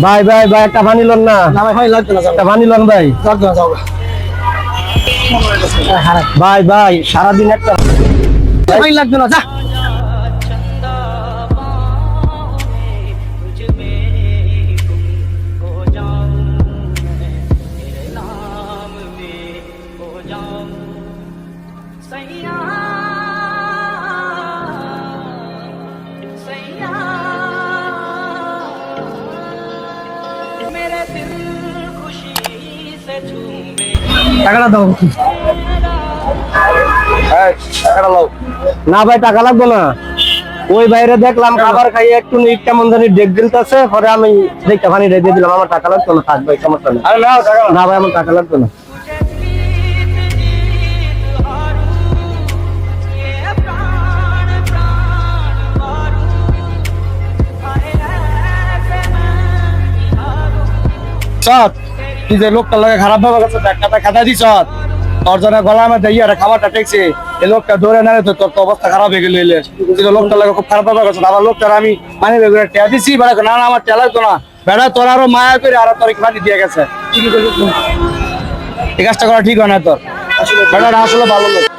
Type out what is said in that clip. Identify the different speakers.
Speaker 1: ভাই ভাই ভাই একটা পানি লন না।
Speaker 2: না ভাই লাগবে না,
Speaker 1: একটা পানি লন ভাই।
Speaker 2: লাগবে না, যাও
Speaker 1: ভাই ভাই সারাদিন একটা
Speaker 2: ভাই লাগবে না, যা। টাকাটা দাও।
Speaker 1: না ভাই টাকা লাগবে না। ওই বাইরে দেখলাম খাবার খাইয়ে একটু নিট কেমন জানি ডেক দিলতেছে, পরে আমি দেখতে পানি দিয়ে দিলাম। আমার টাকা লাগতো না, থাক ভাই সমস্যা নেই। না ভাই আমার টাকা লাগতো না।
Speaker 2: চট তুই যে লোকটা লাগে খারাপ ভাবে গেছে, টাকাটা খাতা দিছ তোর জন্য গলা আমার দিয়ে আর খাবারটা টেকছে, এই লোকটা ধরে না তো তোর তো অবস্থা খারাপ হয়ে গেল। তুই যে লোকটা লাগে খুব খারাপ ভাবে গেছে, আবার লোকটার আমি মানে টেয়া দিছি বেড়া, না না আমার টেয়া লাগতো না বেড়া, তোর আরো মায়া করে আর তোর পানি দিয়ে গেছে। এই কাজটা করা ঠিক হয় না তোর, বেড়াটা আসলে ভালো লোক।